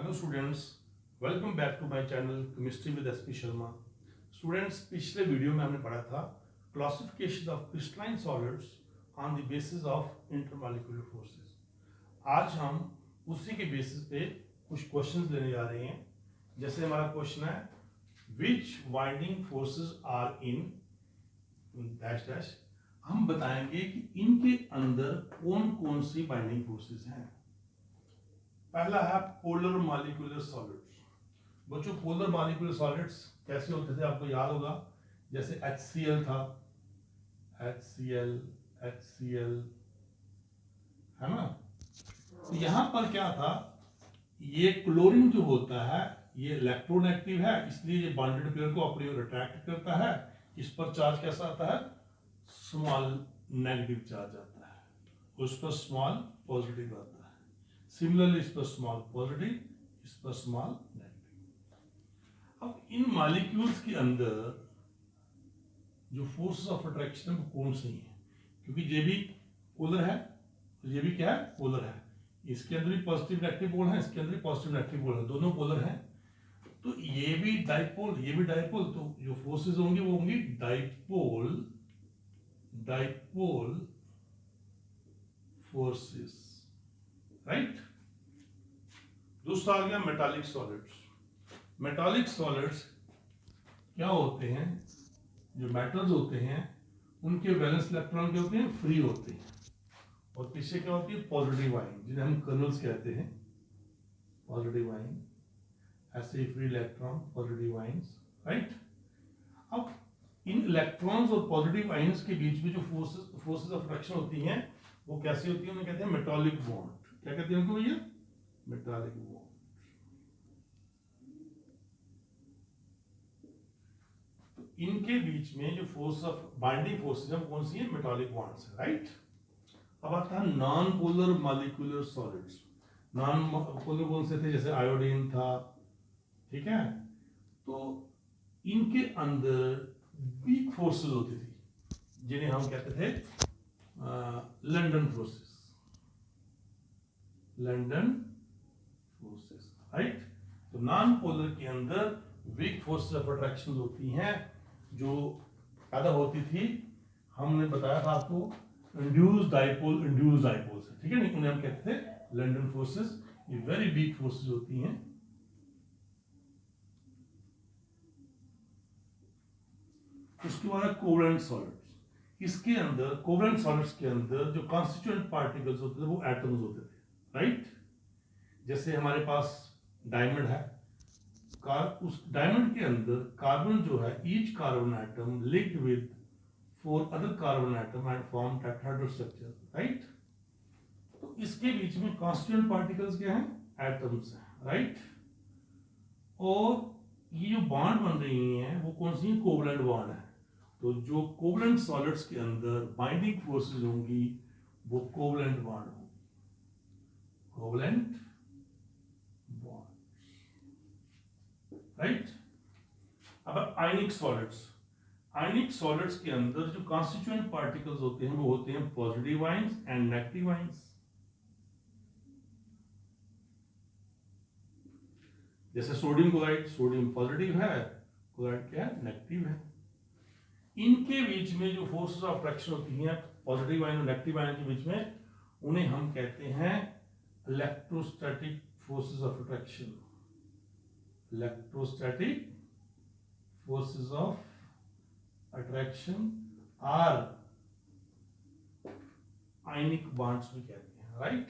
Hello students, welcome back to my channel chemistry with SP Sharma. Students, पिछले video में हमने पढ़ा था classification of crystalline solids on the basis of intermolecular forces. आज हम उसी के बेसिस पे कुछ क्वेश्चंस लेने जा रहे हैं। जैसे हमारा क्वेश्चन है, which binding forces are in dash dash. हम बताएंगे कि इनके अंदर कौन कौन सी बाइंडिंग फोर्सेस हैं। पहला है पोलर मॉलिक्यूलर सॉलिड्स। बच्चों, पोलर मॉलिक्यूलर सॉलिड्स कैसे होते थे आपको याद होगा। जैसे HCl था, HCl है ना। तो यहां पर क्या था, ये क्लोरीन जो होता है ये इलेक्ट्रोनेगेटिव है, इसलिए ये बॉन्डेड पेयर को अपनी ओर अट्रैक्ट करता है। इस पर चार्ज कैसा आता है, स्मॉल नेगेटिव चार्ज आता है, उस पर स्मॉल पॉजिटिव आता है। सिमिलरली इस पर स्मॉल पॉजिटिव, इस पर स्मॉल नेगेटिव। अब इन मॉलिक्यूल्स के अंदर जो फोर्सेस ऑफ अट्रैक्शन वो कौन सी है, क्योंकि ये भी पोलर है तो ये भी क्या है, पोलर है। इसके अंदर भी पॉजिटिव नेगेटिव पोल है, इसके अंदर भी पॉजिटिव नेगेटिव पोल है, दोनों पोलर हैं। तो ये भी डाइपोल, ये भी डाइपोल, तो जो फोर्सेस होंगी वो होंगी डाइपोल फोर्सेस, राइट। दूसरा आ गया मेटालिक सॉलिड्स। मेटालिक सॉलिड्स क्या होते हैं, जो मेटल्स होते हैं उनके वैलेंस इलेक्ट्रॉन क्या होते हैं, फ्री होते हैं, और पीछे क्या होती है, पॉजिटिव आयन, जिन्हें हम कर्नल्स कहते हैं, पॉजिटिव आयन, ऐसे free electron, positive ions, right. अब इन इलेक्ट्रॉन्स और पॉजिटिव आयंस के बीच में जो फोर्सेस ऑफ अट्रैक्शन होती हैं वो कैसी होती है, उन्हें कहते हैं मेटालिक बॉन्ड। क्या कहते हैं उनको भैया, मेटालिक बॉन्ड। तो इनके बीच में जो फोर्स ऑफ बाइंडिंग फोर्सेस है कौन सी है, मेटालिक बॉन्ड्स है, राइट। अब आता है non polar molecular solids. Non polar कौन से थे, जैसे आयोडीन था, ठीक है। तो इनके अंदर वीक फोर्सेस होती थी, जिन्हें हम कहते थे London forces, London forces, right. तो नॉन पोलर के अंदर वीक फोर्सेस ऑफ अट्रैक्शन होती हैं जो पैदा होती थी, हमने बताया था आपको, इंड्यूस्ड डाइपोल से, ठीक है। नहीं, उन्हें हम कहते थे लंडन फोर्सेस। ये वेरी वीक फोर्सेस होती हैं। उसके बाद कोवेलेंट सॉलिड्स। इसके अंदर कोवेलेंट सॉलिड्स के अंदर जो कॉन्स्टिट्यूएंट पार्टिकल्स होते थे वो एटम्स होते थे, राइट। जैसे हमारे पास डायमंड है, उस डायमंड के अंदर कार्बन जो है, each carbon atom linked with 4 other carbon atom and form tetrahedral structure, right. तो इसके बीच में कॉन्स्टिट्यूएंट पार्टिकल्स क्या हैं, एटम्स हैं, राइट। और ये जो बॉन्ड बन रही हैं वो कौन सी, कोवेलेंट बॉन्ड है। तो जो कोवेलेंट सॉलिड्स के अंदर बाइंडिंग फोर्सेस होंगी वो कोवेलेंट बॉन्ड होंगी, कोवेलेंट बॉन्ड, राइट। अब आयनिक सॉलिड्स। आयनिक सॉलिड्स के अंदर जो कॉन्स्टिट्यूएंट पार्टिकल्स होते हैं वो होते हैं positive ions and negative ions. जैसे सोडियम क्लोराइड, सोडियम पॉजिटिव है, क्लोराइड क्या है, नेगेटिव है। इनके बीच में जो फोर्सेस ऑफ अट्रैक्शन होती हैं पॉजिटिव आयन और नेगेटिव आयन के बीच में, उन्हें हम कहते हैं electrostatic forces of attraction, electrostatic forces of attraction are ionic bonds भी कहते हैं, right.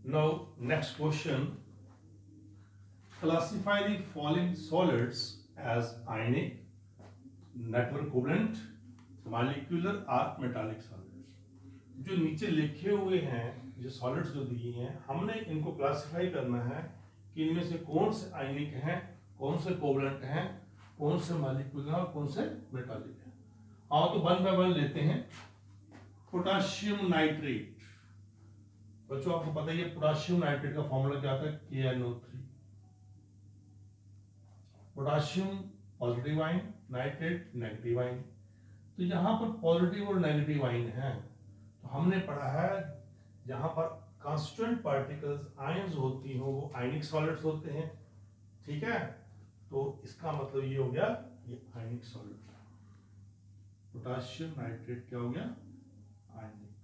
Now next question, classify the following solids as ionic, network covalent, molecular or metallic solids। जो नीचे लिखे हुए हैं, जो सॉलिड्स जो दिए हैं, हमने इनको क्लासिफाई करना है कि इनमें से कौन से आयनिक हैं, कौन से कोवलेंट हैं, कौन से मॉलिक्यूलर और कौन से मेटालिक हैं। आओ तो वन बाय वन लेते हैं। Potassium nitrate. बच्चों आपको पता ही है पोटाशियम नाइट्रेट का फॉर्मूला क्या आता है, KNO3। Potassium positive ion, nitrate negative ion. तो यहां पर पॉजिटिव और नेगेटिव आयन है, तो हमने पढ़ा है जहां पर कॉन्स्टिट्यूएंट पार्टिकल्स आयंस होती हो वो आयनिक सॉलिड्स होते हैं, ठीक है। तो इसका मतलब ये हो गया, ये आयनिक सॉलिड, पोटाशियम नाइट्रेट क्या हो गया, आयनिक,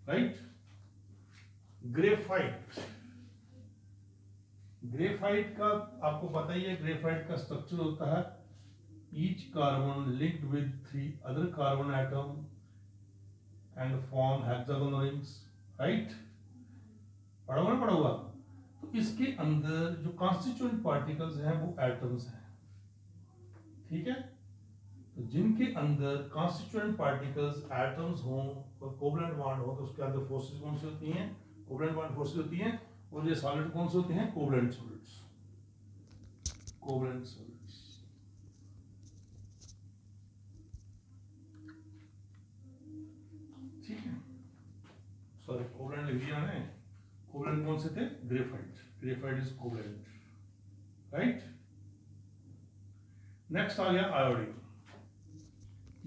राइट। ग्रेफाइट, ग्रेफाइट का आपको पता ही है, ग्रेफाइट का स्ट्रक्चर होता है each carbon linked with 3 other carbon atom and form hexagonal rings, right. पढ़ा हुआ। तो इसके अंदर जो कॉन्स्टिट्यूएंट पार्टिकल्स हैं वो एटम्स हैं, ठीक है। तो जिनके अंदर कॉन्स्टिट्यूएंट पार्टिकल्स एटम्स हों और कोवलेंट बॉन्ड हो तो उसके अंदर फोर्सेस कौन सी होती हैं, कोवलेंट बॉन्ड फोर्सेस होती हैं। और ये सॉलिड कौन से होते हैं, कोवलेंट सॉलिड्स, कोवलेंट सॉलिड्स, ठीक है। सॉरी कोवलेंट लिख दिया मैंने, कोवलेंट कौन से थे, graphite, graphite is covalent, right. Next आ गया आयोडीन,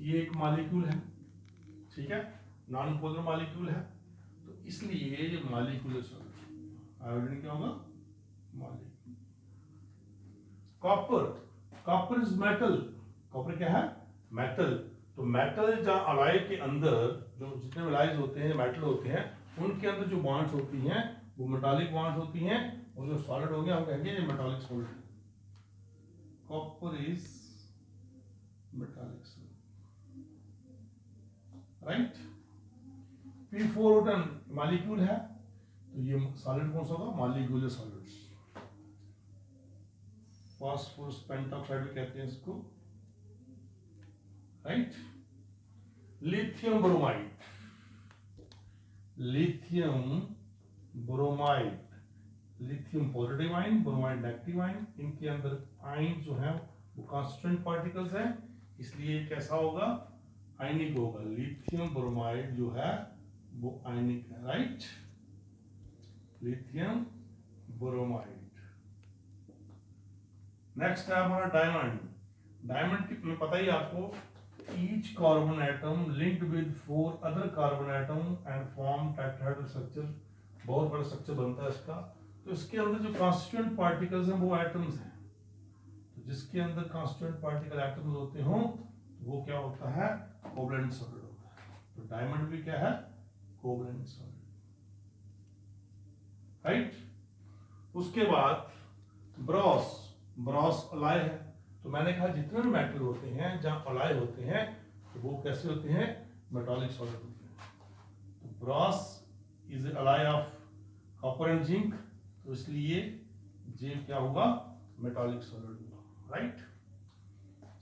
ये एक मॉलिक्यूल है, ठीक है, नॉन पोलर मॉलिक्यूल है, तो इसलिए ये मॉलिक्यूलर सॉल्यूशन, आयोडीन क्या होगा, molecule. Copper, copper is metal, copper क्या है, मेटल। तो मेटल जहां अलॉय के अंदर जो जितने एलाइज होते हैं, मेटल होते हैं, उनके अंदर जो बॉन्ड्स होती हैं वो मेटालिक बॉन्ड्स होती हैं, और जो सॉलिड हो गया हम कहेंगे ये metallic solid, copper is metallic solid, right. P4O10 molecule है, तो ये सॉलिड कौन सा होगा, मॉलिक्यूलर सॉलिड्स। फास्फोरस पेंटॉक्साइड भी कहते हैं इसको, right. Lithium bromide, lithium bromide, lithium positive ion, bromide negative ion, इनके अंदर आयन जो है वो कांस्टेंट पार्टिकल्स हैं, इसलिए कैसा होगा, आयनिक होगा। लिथियम ब्रोमाइड जो है वो आयनिक है, राइट, लिथियम ब्रोमाइड। नेक्स्ट है हमारा डायमंड, डायमंड की में पता ही आपको, each carbon atom linked with 4 other carbon atom and form tetrahedral structure, बहुत बड़ा स्ट्रक्चर बनता है इसका। तो इसके अंदर जो कॉन्स्टिट्यूएंट पार्टिकल्स हैं वो एटम्स हैं, तो जिसके अंदर कॉन्स्टिट्यूएंट पार्टिकल एटम्स होते हो तो वो क्या होता है, कोवलेंट सॉलिड होता है। तो डायमंड भी क्या है, कोवलेंट सॉलिड, राइट। उसके बाद ब्रॉस, ब्रॉस अलाय है, तो मैंने कहा जितने भी मेटल होते हैं जहां अलाय होते हैं तो वो कैसे होते हैं, मेटालिक सॉलिड होते हैं। तो Bros is ally of copper and zinc, तो इसलिए ये क्या होगा, मेटालिक सॉलिड होगा, right.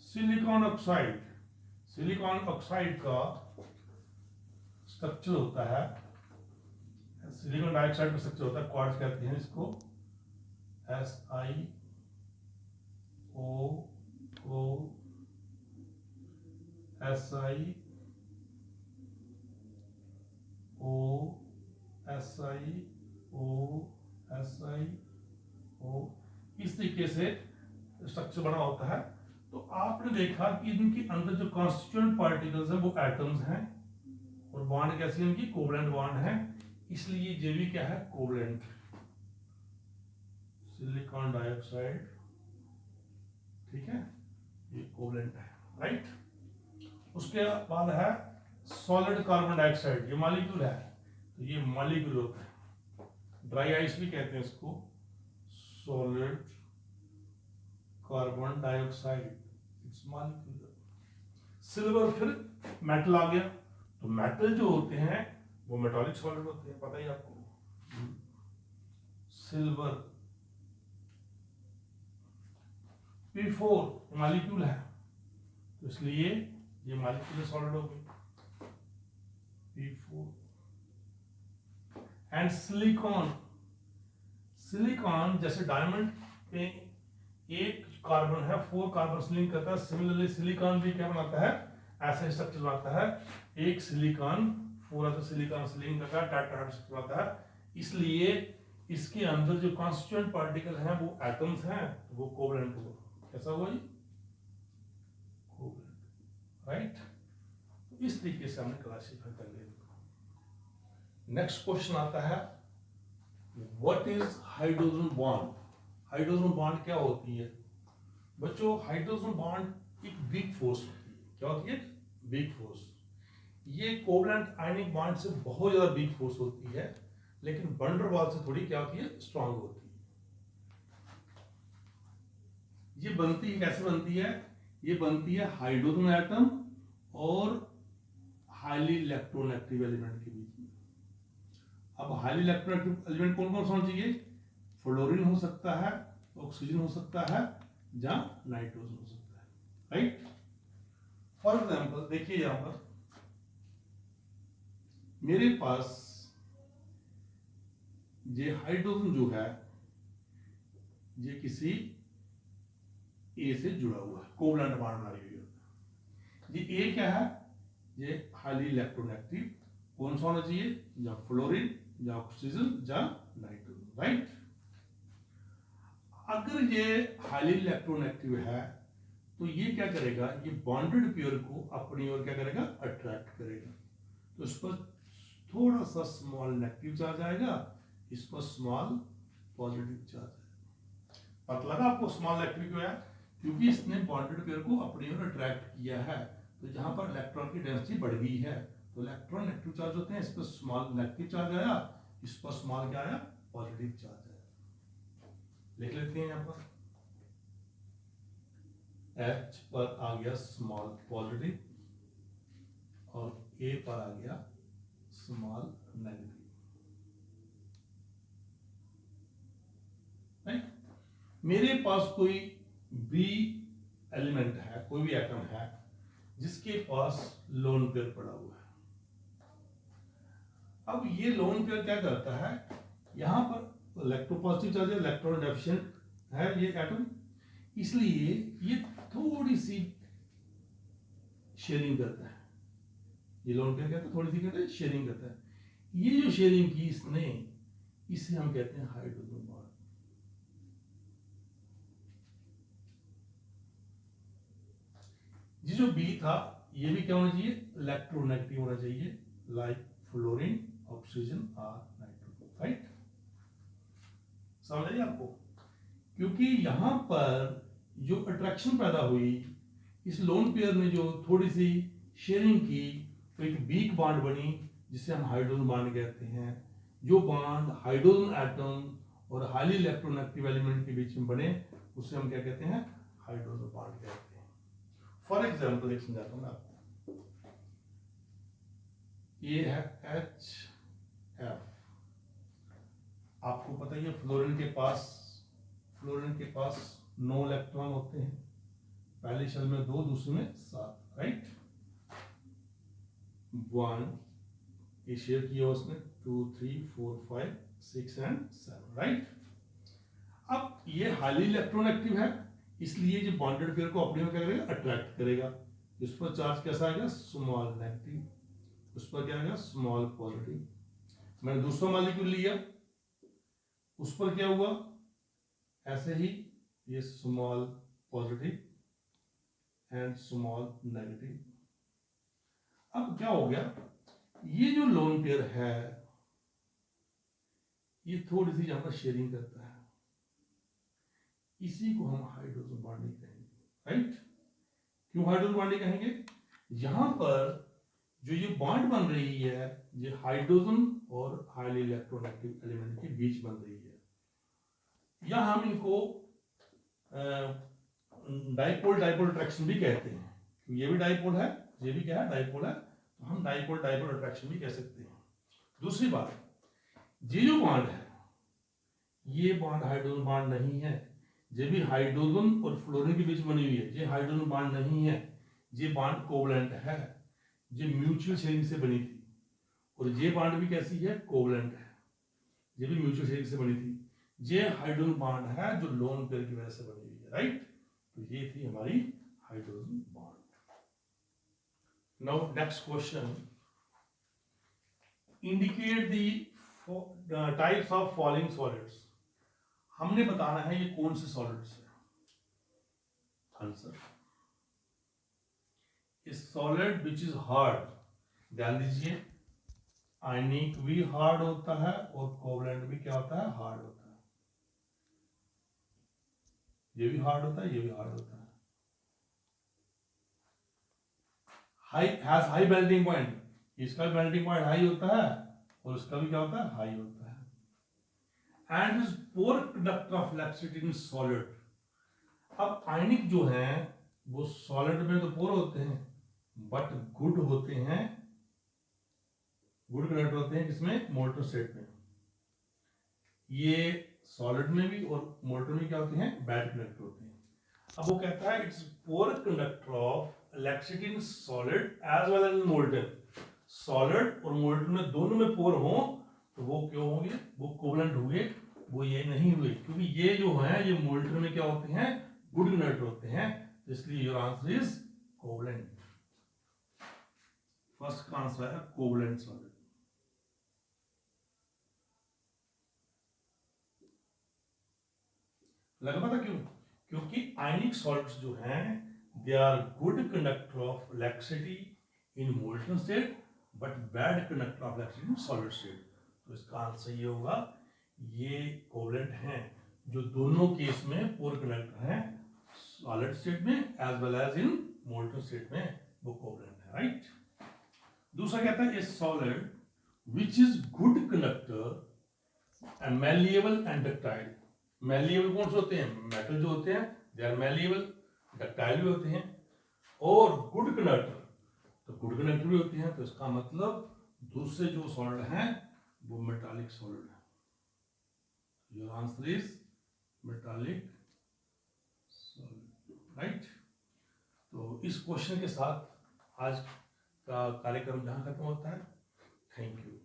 Silicon oxide, silicon oxide का स्ट्रक्चर होता है, सिलिकॉन डाइऑक्साइड का स्ट्रक्चर होता है, क्वार्ट्ज कहते हैं इसको, SiO, इस तरीके से स्ट्रक्चर बना होता है। तो आपने देखा कि इनके अंदर जो कॉन्स्टिट्यूएंट पार्टिकल्स हैं वो एटम्स हैं, और बॉन्ड कैसी है इनकी, कोवलेंट बॉन्ड है, इसलिए ये भी क्या है, कोवलेंट, सिलिकॉन डाइऑक्साइड, ठीक है, ये कोवलेंट है, राइट। उसके बाद है सॉलिड कार्बन डाइऑक्साइड, ये मॉलिक्यूल है, तो ये मॉलिक्यूल होता है, ड्राई आइस भी कहते हैं इसको, solid carbon dioxide, it's molecular. Silver फिर मेटल आ गया, तो मेटल जो होते हैं वो मेटालिक सॉलिड होते हैं, पता ही आपको। सिल्वर P4 मॉलिक्यूल है, तो इसलिए ये मॉलिक्यूलर सॉलिड हो गई, P4। एंड सिलिकॉन, सिलिकॉन जैसे डायमंड पे एक कार्बन है, 4 कार्बन लिंक करता है, सिमिलरली सिलिकॉन भी क्या बनाता है, ऐसा स्ट्रक्चर बनाता है, एक सिलिकॉन 4 अदर सिलिकॉन से लिंक करता है, टेट्राहेड्रल स्ट्रक्चर बनाता है, इसलिए इसके अंदर जो कॉन्स्टिट्यूएंट पार्टिकल हैं वो एटम्स हैं, तो वो कोवलेंट होगा, कैसा हुआ ये, कोवलेंट, राइट। तो इस तरीके से हमने क्लासिफाई कर लिया। नेक्स्ट क्वेश्चन आता है, what is hydrogen bond? Hydrogen bond क्या होती है बच्चों? हाइड्रोजन बॉन्ड एक वीक फोर्स होती है। क्या होती है? Weak force. ये कोवलेंट आयनिक बॉन्ड से बहुत ज्यादा वीक फोर्स होती है, लेकिन वैन डर वाल्स से थोड़ी क्या होती है? स्ट्रांग होती है। ये बनती है, कैसे बनती है? ये बनती है हाइड्रोजन एटम और हाईली इलेक्ट्रोनेगेटिव एलिमेंट के बीच में। अब हाईली इलेक्ट्रोनेगेटिव एलिमेंट कौन कौन सा होना चाहिए? फ्लोरीन हो सकता है, ऑक्सीजन हो सकता है, या नाइट्रोजन हो सकता है, राइट? फॉर एग्जाम्पल देखिए यहां पर मेरे पास ये हाइड्रोजन जो है ये किसी ए से जुड़ा हुआ है, कोवलेंट बॉन्ड बना रही है। ये ए क्या है? ये हाईली इलेक्ट्रोनेगेटिव। कौन सा होना चाहिए? या फ्लोरीन, या ऑक्सीजन, या नाइट्रोजन, राइट? अगर ये हाईली इलेक्ट्रोनेगेटिव है तो ये क्या करेगा? ये बॉन्डेड पेयर को अपनी ओर क्या करेगा? अट्रैक्ट करेगा। तो इस पर थोड़ा सा स्मॉल नेगेटिव चार्ज आएगा, इस पर स्मॉल पॉजिटिव चार्ज आएगा। पता लगा आपको स्मॉल नेगेटिव क्यों है? क्योंकि इसने बॉन्डेड पेयर को अपनी ओर अट्रैक्ट किया है। तो जहां पर इलेक्ट्रॉन की डेंसिटी बढ़ गई है तो इलेक्ट्रॉन नेगेटिव चार्ज होते हैं, इस पर स्मॉल नेगेटिव चार्ज आया, इस पर स्मॉल क्या आया? पॉजिटिव चार्ज आया। लिख लेते हैं यहां पर H पर आ गया स्मॉल पॉजिटिव और A पर आ गया स्मॉल नेगेटिव, राइट? मेरे पास कोई भी एलिमेंट है, कोई भी एटम है जिसके पास लोन पेयर पड़ा हुआ है। अब ये लोन पेयर क्या करता है? यहां पर इलेक्ट्रोपॉजिटिव चार्ज, इलेक्ट्रॉन डेफिशिएंट है ये एटम, इसलिए ये थोड़ी सी शेयरिंग करता है। ये लोन पेयर कहते हैं थोड़ी सी कहते हैं शेयरिंग करता है। ये जो शेयरिंग की इसने, इसे हम कहते हैं हाइड्रोजन बॉन्ड। ये जो बी था ये भी क्या होना चाहिए? इलेक्ट्रोनेगेटिव होना चाहिए, लाइक फ्लोरीन, ऑक्सीजन और नाइट्रोजन, राइट? समझ आइए आपको? क्योंकि यहां पर जो अट्रैक्शन पैदा हुई, इस लोन पेयर ने जो थोड़ी सी शेयरिंग की तो एक वीक बॉन्ड बनी जिसे हम हाइड्रोजन बॉन्ड कहते हैं। जो बॉन्ड हाइड्रोजन एटम और हाईली इलेक्ट्रोनेगेटिव एलिमेंट के बीच में बने उसे हम क्या कहते हैं? हाइड्रोजन बॉन्ड कहते हैं। फॉर एग्जाम्पल एक समझाता हूं मैं आपको। ये है HF। आपको पता ही है फ्लोरीन के पास 9 इलेक्ट्रॉन होते हैं, पहले शेल में 2, दूसरे में 7, राइट? 1 ये शेयर किया उसमें, 2 3 4 5 6 एंड 7, राइट? अब ये हाईली इलेक्ट्रोनेगेटिव है, इसलिए जो बॉन्डेड पेयर को अपने में क्या करेगा? अट्रैक्ट करेगा। इस पर चार्ज कैसा आएगा? स्मॉल नेगेटिव, उस पर क्या आएगा? Small positive. मैंने दूसरा मॉलिक्यूल लिया, उस पर क्या हुआ? ऐसे ही ये small positive and small negative. अब क्या हो गया? ये जो लोन पेयर है ये थोड़ी सी यहां पर शेयरिंग करता है, इसी को हम हाइड्रोजन बॉन्डिंग कहेंगे, राइट? क्यों हाइड्रोजन बॉन्डिंग कहेंगे? यहां पर जो ये बॉन्ड बन रही है ये हाइड्रोजन और हाईली इलेक्ट्रोनेगेटिव एलिमेंट के बीच बन रही है, या हम इनको डाइपोल डाइपोल अट्रैक्शन भी कहते हैं। ये भी डाइपोल है, ये भी क्या है? डाइपोल है, तो हम डाइपोल डाइपोल अट्रैक्शन भी कह सकते हैं। दूसरी बात, ये जो बॉन्ड है ये बॉन्ड हाइड्रोजन बॉन्ड नहीं है, ये भी हाइड्रोजन और फ्लोरीन के बीच बनी हुई है, ये हाइड्रोजन बॉन्ड नहीं है, ये बॉन्ड कोवलेंट है, ये म्यूचुअल शेयरिंग से बनी थी। और ये बॉन्ड भी कैसी है? कोवलेंट है, ये भी म्यूचुअल शेयरिंग से बनी थी। ये हाइड्रोजन बॉन्ड है जो लोन पेयर की वजह से बनी हुई है, राइट? तो ये थी हमारी hydrogen bond. Now next question, indicate the types of falling solids. हमने बताना है ये कौन से सॉलिड्स है। आंसर, इस सॉलिड विच इज हार्ड, ध्यान दीजिए, आयनिक भी हार्ड होता है और कोवलेंट भी क्या होता है, हार्ड होता है। ये भी हार्ड होता है, ये भी हार्ड होता है। हाई मेल्टिंग पॉइंट, इसका भी मेल्टिंग पॉइंट हाई होता है और इसका भी क्या होता है, हाई होता है। And is poor conductor of electricity in solid. अब आयनिक जो है वो सॉलिड में तो पोर होते हैं, बट गुड होते हैं, गुड कंडक्टर होते हैं किसमें, मोल्टन स्टेट में। ये सॉलिड में भी और मोल्टन में क्या होते हैं, बैड कंडक्टर होते हैं। अब वो कहता है it's poor conductor of electricity in solid as well as in molten. Solid और मोल्टन में दोनों में पोर हो तो वो क्यों होंगे, वो कोवलेंट हुए, वो ये नहीं हुए, क्योंकि ये जो है ये मोल्टन में क्या होते हैं, गुड कंडक्टर होते हैं, इसलिए your answer is covalent. First का आंसर है कोवलेंट सॉलिड। लगा पता क्यों, क्योंकि आयनिक सॉल्ट्स जो हैं they are good conductor of electricity in molten state but bad conductor of electricity in solid state. तो इसका आंसर ये होगा, ये कोवलेंट हैं जो दोनों केस में पोर कंडक्टर हैं, सॉलिड स्टेट में as well as in molten state में वो कोवलेंट है, राइट। दूसरा कहता है a solid which is good conductor and malleable and ductile. Malleable कौन से होते हैं, मेटल जो होते हैं दे आर मैलिएबल, डक्टाइल भी होते हैं, और गुड कंडक्टर तो गुड कंडक्टर भी होते हैं। तो इसका मतलब दूसरे जो सॉलिड हैं वो मेटालिक सॉलिड है। Your answer is metallic solid, right. तो इस क्वेश्चन के साथ आज का कार्यक्रम जहां खत्म होता है। Thank you.